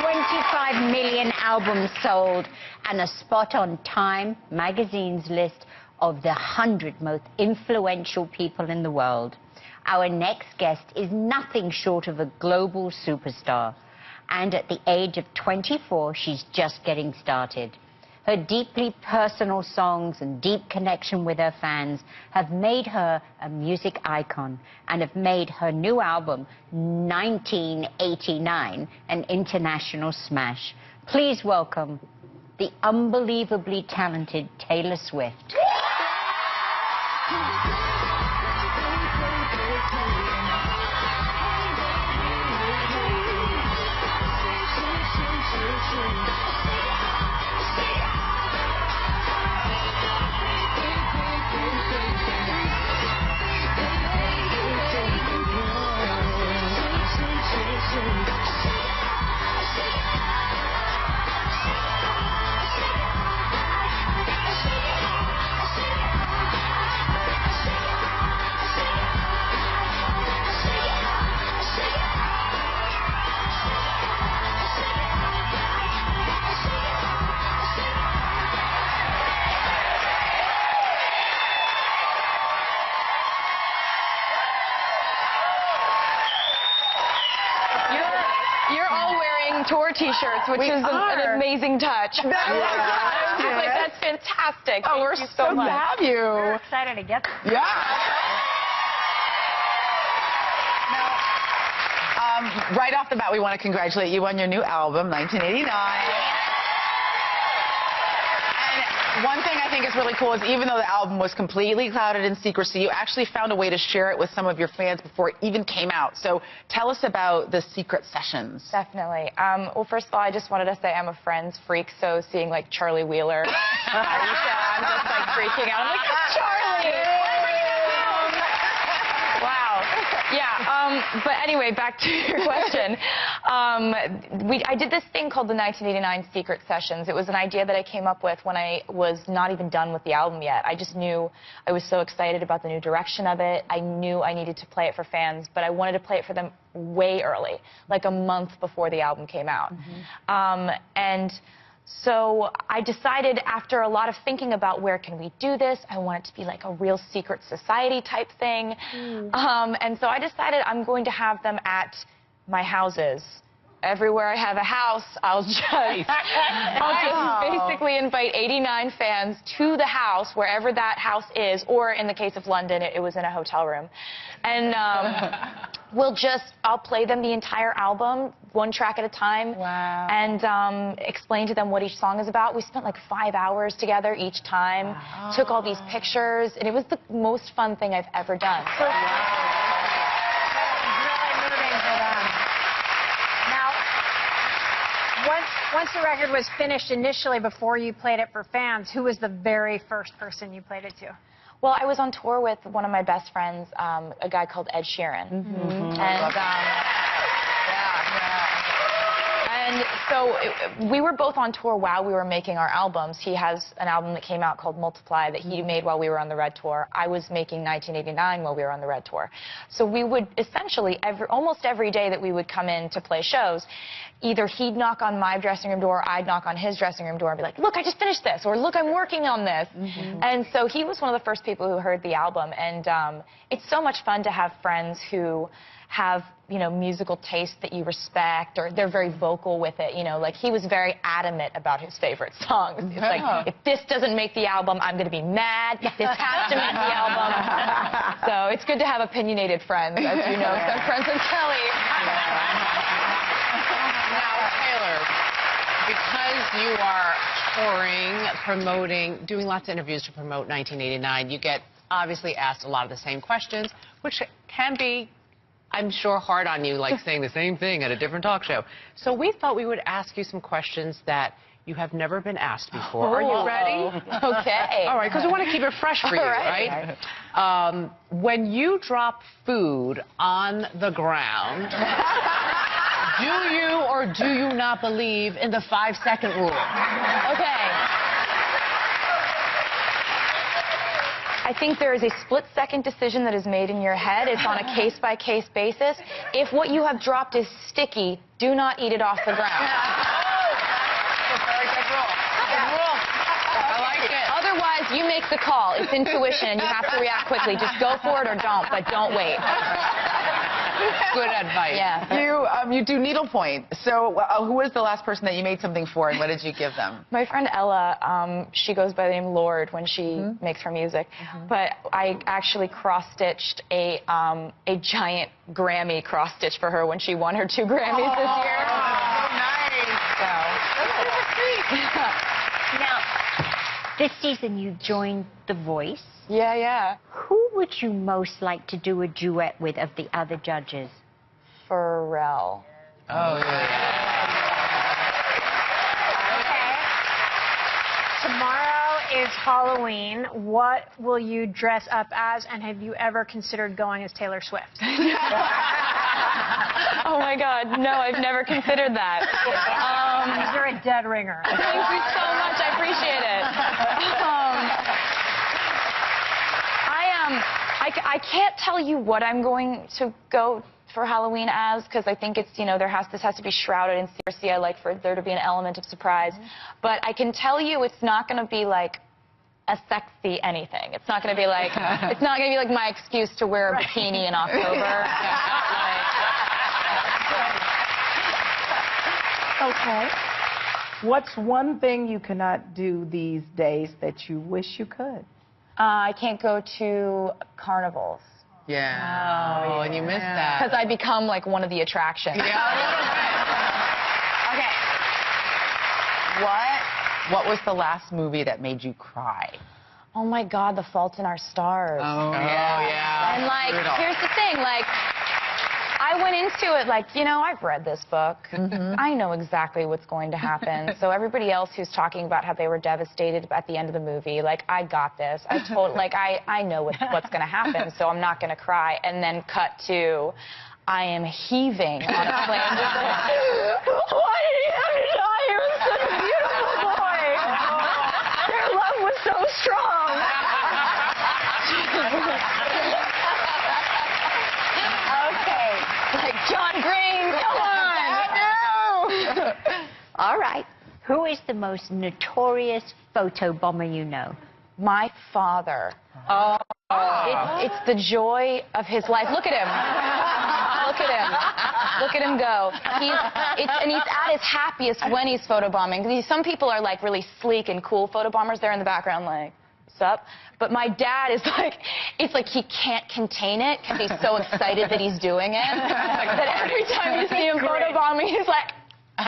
25 million albums sold, and a spot on Time magazine's list of the 100 most influential people in the world. Our next guest is nothing short of a global superstar. And at the age of 24, she's just getting started. Her deeply personal songs and deep connection with her fans have made her a music icon and have made her new album, 1989, an international smash. Please welcome the unbelievably talented Taylor Swift. Tour T-shirts, which is an amazing touch. That's fantastic. Oh, we're so glad to have you. We're excited to get them. Yeah. Now, right off the bat, we want to congratulate you on your new album, 1989. And one thing I think is really cool is even though the album was completely clouded in secrecy, you actually found a way to share it with some of your fans before it even came out. So tell us about the secret sessions. Definitely. Well, first of all, I just wanted to say I'm a Friends freak, so seeing like Charlie Wheeler, I'm just like freaking out. I'm like, it's Charlie! Wow. Yeah. But anyway, back to your question. I did this thing called the 1989 Secret Sessions. It was an idea that I came up with when I was not even done with the album yet. I just knew I was so excited about the new direction of it. I knew I needed to play it for fans, but I wanted to play it for them way early, like a month before the album came out. And so I decided, after a lot of thinking about where can we do this, I want it to be like a real secret society type thing. And so I decided I'm going to have them at my houses. Everywhere I have a house, I'll just basically invite 89 fans to the house, wherever that house is, or in the case of London, it was in a hotel room. And I'll play them the entire album, one track at a time. Wow. And explain to them what each song is about. We spent like 5 hours together each time, took all these pictures, and it was the most fun thing I've ever done. So, Once the record was finished initially, before you played it for fans, who was the very first person you played it to? well, I was on tour with one of my best friends, a guy called Ed Sheeran. And so we were both on tour while we were making our albums. He has an album that came out called Multiply that he made while we were on the Red Tour. I was making 1989 while we were on the Red Tour. So we would essentially, almost every day that we would come in to play shows, either he'd knock on my dressing room door, I'd knock on his dressing room door and be like, look, I just finished this, or look, I'm working on this. And so he was one of the first people who heard the album. And it's so much fun to have friends who have, you know, musical taste that you respect, or they're very vocal with it, you know, like he was very adamant about his favorite songs. It's like, if this doesn't make the album, I'm going to be mad. This has to make the album. So it's good to have opinionated friends, as you know, because I'm friends with Kelly. Now, Taylor, because you are touring, promoting, doing lots of interviews to promote 1989, you get obviously asked a lot of the same questions, which can be, I'm sure, hard on you, like saying the same thing at a different talk show. So we thought we would ask you some questions that you have never been asked before. Are you ready? Okay. All right, because we want to keep it fresh for you, right? When you drop food on the ground, do you or do you not believe in the 5-second rule? Okay. I I think there is a split-second decision that is made in your head. It's on a case-by-case basis. If what you have dropped is sticky, do not eat it off the ground. Very good rule. Good rule. I like it. Otherwise, you make the call. It's intuition. You have to react quickly. Just go for it or don't, but don't wait. Good advice. Yeah. You do needlepoint. So who was the last person that you made something for, and what did you give them? My friend Ella, she goes by the name Lord when she makes her music. But I actually cross-stitched a giant Grammy cross-stitch for her when she won her 2 Grammys this year. Oh, nice. Now, this season you joined The Voice. Yeah. Who would you most like to do a duet with of the other judges? Pharrell. Oh, yeah. Okay. Tomorrow is Halloween. What will you dress up as, and have you ever considered going as Taylor Swift? Oh, my God. No, I've never considered that. You're a dead ringer. Thank you so much. I appreciate it. I can't tell you what I'm going to go for Halloween as, because I think it's, this has to be shrouded in secrecy. I like for there to be an element of surprise. But I can tell you it's not going to be like a sexy anything. It's not going to be like, my excuse to wear a bikini in October. Okay. What's one thing you cannot do these days that you wish you could? I can't go to carnivals. Yeah. Oh, and you missed that. Because I become like one of the attractions. Okay. What was the last movie that made you cry? Oh my God, The Fault in Our Stars. Oh, yeah. And here's the thing, I went into it I've read this book. I know exactly what's going to happen. So everybody else who's talking about how they were devastated at the end of the movie, I got this. I know what's going to happen, so I'm not going to cry. And then cut to, I am heaving on a plane. Why did he have to die? He was such a beautiful boy. Their love was so strong. John Green, come on! All right. Who is the most notorious photo bomber you know? My father. Oh. It's the joy of his life. Look at him. Look at him. Look at him go. And he's at his happiest when he's photobombing. Some people are really sleek and cool photobombers. They're in the background what's up? But my dad is it's like he can't contain it because he's so excited that he's doing it. That every time you see him photobombing, he's like, I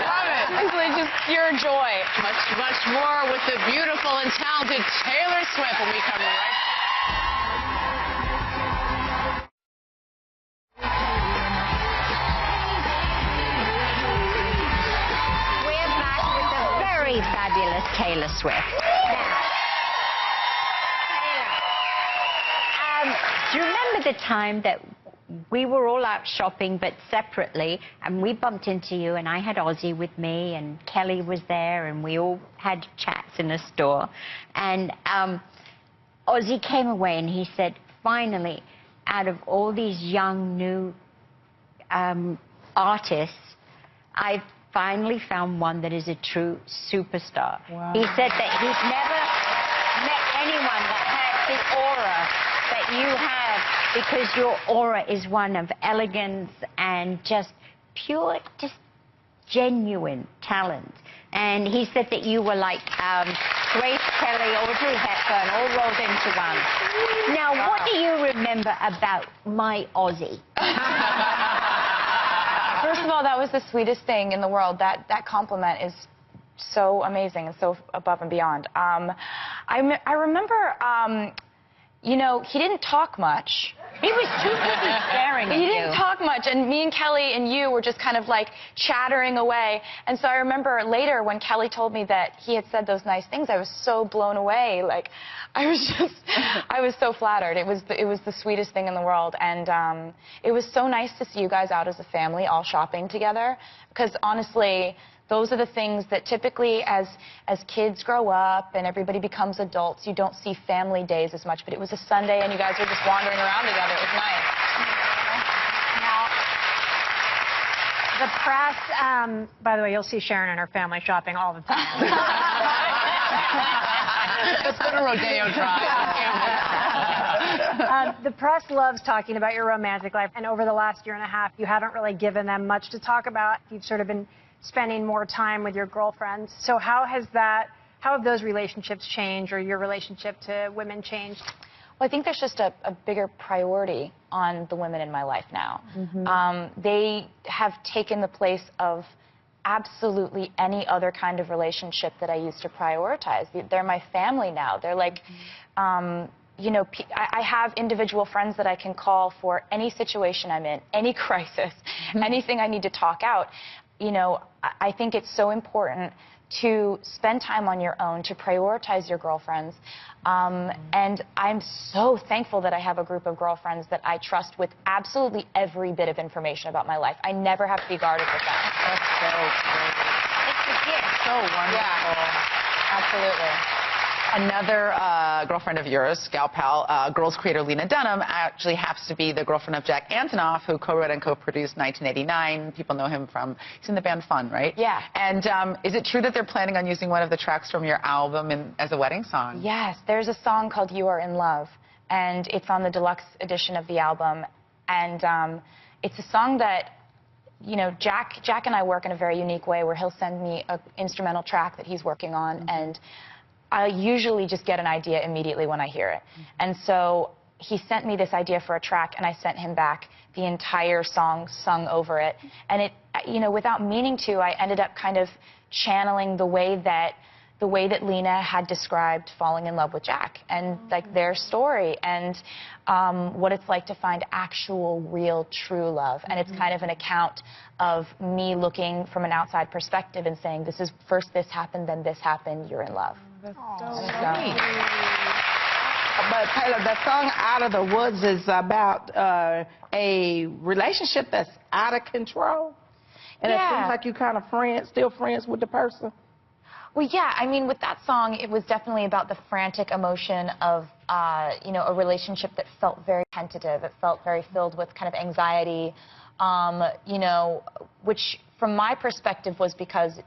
love it. It's just pure joy. Much more with the beautiful and talented Taylor Swift when we come right back. We're back with the very fabulous Taylor Swift. Do you remember the time that we were all out shopping, but separately, and we bumped into you, and I had Ozzy with me, and Kelly was there, and we all had chats in a store. And Ozzy came away, and he said, finally, out of all these young, new artists, I've finally found one that is a true superstar. Wow. He said that he's never met anyone that had the aura that you have, because your aura is one of elegance and just pure, just genuine talent. And he said that you were like Grace Kelly, Audrey Hepburn, all rolled into one. Now, what do you remember about my Ozzy? First of all, that was the sweetest thing in the world. That compliment is so amazing and so above and beyond. I remember, he didn't talk much. He was too busy staring at you. He didn't talk much, and me and Kelly and you were just kind of chattering away. And so I remember later when Kelly told me that he had said those nice things, I was so blown away. I was so flattered. It was the sweetest thing in the world, and it was so nice to see you guys out as a family, all shopping together. Because honestly, those are the things that typically as kids grow up and everybody becomes adults, you don't see family days as much. But it was a Sunday and you guys were just wandering around together. It was nice. Now, the press, by the way, you'll see Sharon and her family shopping all the time. It's been a rodeo drive. The press loves talking about your romantic life, and over the last year and a half, you haven't really given them much to talk about. You've sort of been spending more time with your girlfriends. So how have those relationships changed, or your relationship to women changed? Well, I think there's just a bigger priority on the women in my life now. They have taken the place of absolutely any other kind of relationship that I used to prioritize. They're my family now. They're like, you know, I have individual friends that I can call for any situation I'm in, any crisis, anything I need to talk out. You know, I think it's so important to spend time on your own, to prioritize your girlfriends. And I'm so thankful that I have a group of girlfriends that I trust with absolutely every bit of information about my life. I never have to be guarded with that. That's so great. It's a gift. So wonderful. Yeah, absolutely. Another girlfriend of yours, gal pal, Girls creator Lena Dunham, actually happens to be the girlfriend of Jack Antonoff, who co-wrote and co-produced 1989. People know him from, he's in the band Fun, right? Yeah. And is it true that they're planning on using one of the tracks from your album as a wedding song? Yes, there's a song called You Are in Love, and it's on the deluxe edition of the album. And it's a song that, you know, Jack and I work in a very unique way where he'll send me an instrumental track that he's working on, and I usually just get an idea immediately when I hear it. And so he sent me this idea for a track, and I sent him back the entire song sung over it. And it, you know, without meaning to, I ended up kind of channeling the way that Lena had described falling in love with Jack, and like their story, and what it's like to find actual, real, true love. And it's kind of an account of me looking from an outside perspective and saying, this is first this happened, then this happened, you're in love. That's so sweet. But Taylor, the song Out of the Woods is about a relationship that's out of control. And it seems like you kind of still friends with the person. Well, yeah, I mean, with that song, it was definitely about the frantic emotion of, you know, a relationship that felt very tentative. It felt very filled with kind of anxiety, you know, which from my perspective was because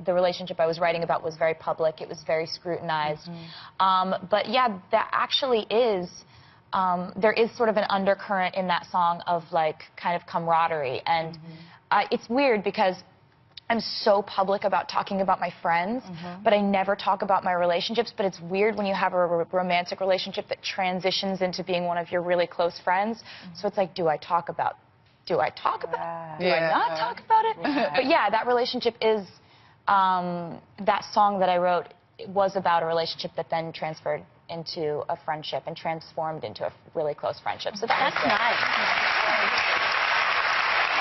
the relationship I was writing about was very public. It was very scrutinized. But yeah, that actually is, there is sort of an undercurrent in that song of like kind of camaraderie. And it's weird because I'm so public about talking about my friends, but I never talk about my relationships. But it's weird when you have a romantic relationship that transitions into being one of your really close friends. So it's like, do I talk about it? Do I not talk about it? But yeah, that relationship is, that song that I wrote was about a relationship that then transferred into a friendship and transformed into a really close friendship. So that's nice.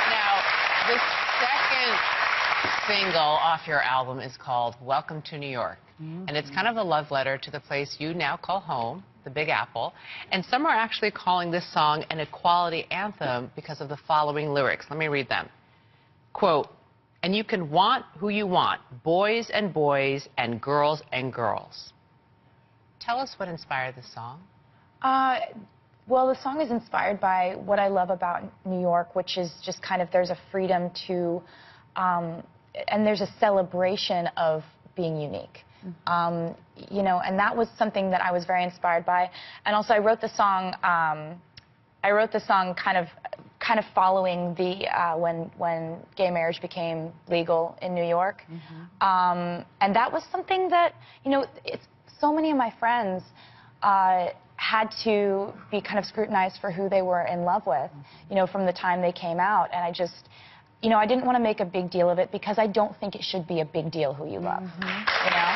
Now, the second single off your album is called Welcome to New York. And it's kind of a love letter to the place you now call home, the Big Apple. And some are actually calling this song an equality anthem because of the following lyrics. Let me read them. Quote, and you can want who you want, boys and girls and girls. Tell us what inspired this song. Well, the song is inspired by what I love about New York, which is just kind of there's a freedom to, and there's a celebration of being unique. You know, and that was something that I was very inspired by. And also I wrote the song kind of following the when gay marriage became legal in New York. And that was something that, you know, so many of my friends had to be kind of scrutinized for who they were in love with, you know, from the time they came out. And I just, you know, I didn't want to make a big deal of it because I don't think it should be a big deal who you love, you know?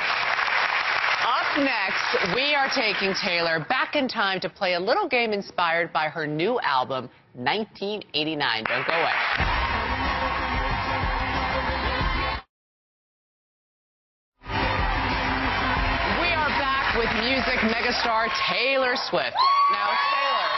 Up next, we are taking Taylor back in time to play a little game inspired by her new album, 1989. Don't go away. We are back with music megastar Taylor Swift. Now, Taylor,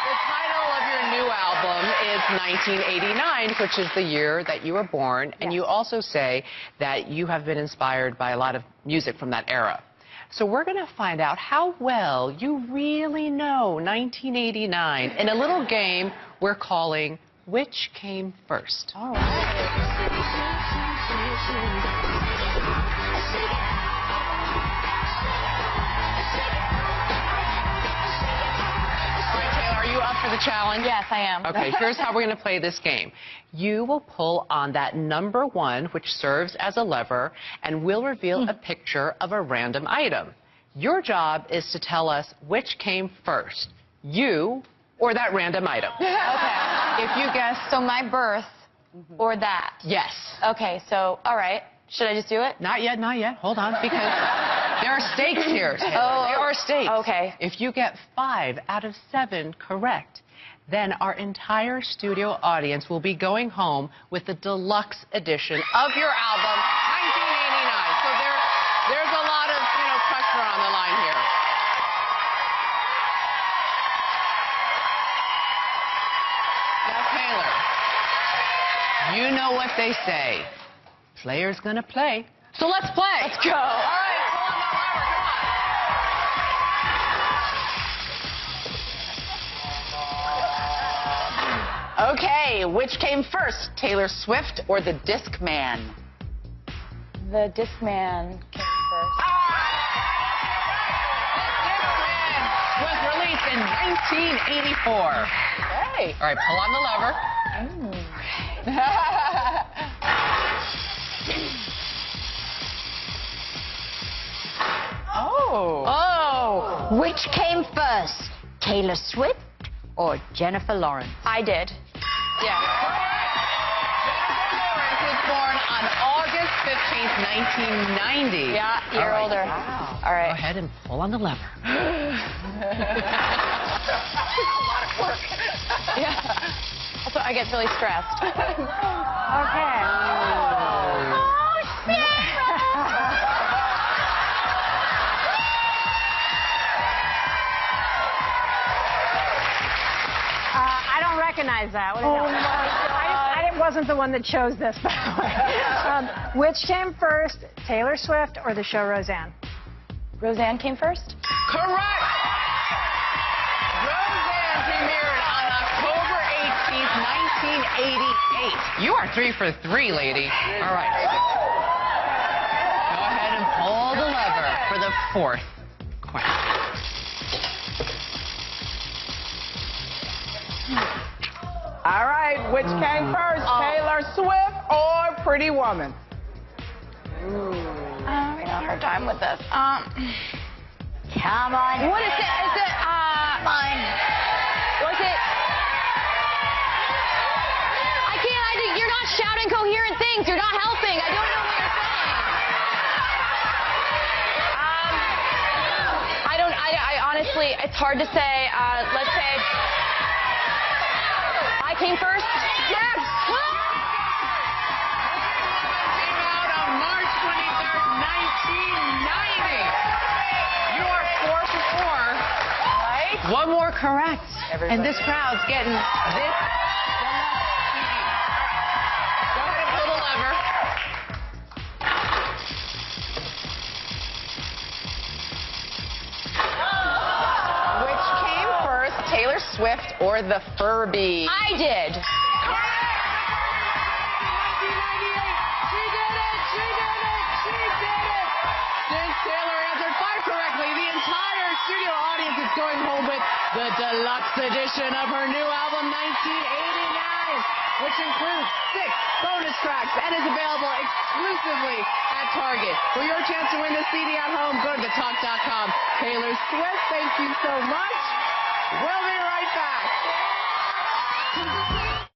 The title of your new album is 1989, which is the year that you were born. And you also say that you have been inspired by a lot of music from that era. So we're going to find out how well you really know 1989 in a little game we're calling Which Came First. All right. For the challenge? Yes, I am. Okay, here's how we're going to play this game. You will pull on that number 1, which serves as a lever, and we'll reveal a picture of a random item. Your job is to tell us which came first, you or that random item. Okay. If you guess... So my birth or that? Yes. Okay, so, all right. Should I just do it? Not yet, not yet. Hold on, because there are stakes here, Taylor. Oh, there are stakes. Okay. If you get 5 out of 7 correct, then our entire studio audience will be going home with the deluxe edition of your album, 1989. So there's a lot of, pressure on the line here. Now, Taylor, you know what they say. Player's gonna play. So let's play. Let's go. All right, pull on that lever, come on. Okay, which came first, Taylor Swift or the Disc Man? The Disc Man came first. Was released in 1984. Okay. All right, pull on the lever. Oh. Which came first, Taylor Swift or Jennifer Lawrence? I did. Yeah. Jennifer Lawrence was born on August 15th, 1990. Yeah, year older. Wow. All right. Go ahead and pull on the lever. A lot of work. Yeah. Also, I get really stressed. Okay. I don't recognize that. What is that? I wasn't the one that chose this, by the way. Which came first, Taylor Swift or the show Roseanne? Roseanne came first? Correct! Roseanne premiered on October 18th, 1988. You are 3 for 3, lady. All right. Go ahead and pull the lever for the 4th question. All right, which came first, Taylor Swift or Pretty Woman? We know her time with this. Come on. What is it? Is it, Fine. was it? You're not shouting coherent things. You're not helping. I don't know what you're saying. I honestly, it's hard to say. Let's say, I came first. Yes. Came out on March 23rd, 1990. You are 4 for 4. Right? One more correct. And this crowd's getting this. Go ahead and pull the lever. Which came first, Taylor Swift or the Furby? I did. Since Taylor answered 5 correctly, the entire studio audience is going home with the deluxe edition of her new album, 1989, which includes 6 bonus tracks and is available exclusively at Target. For your chance to win this CD at home, go to thetalk.com. Taylor Swift, thank you so much. We'll be right back.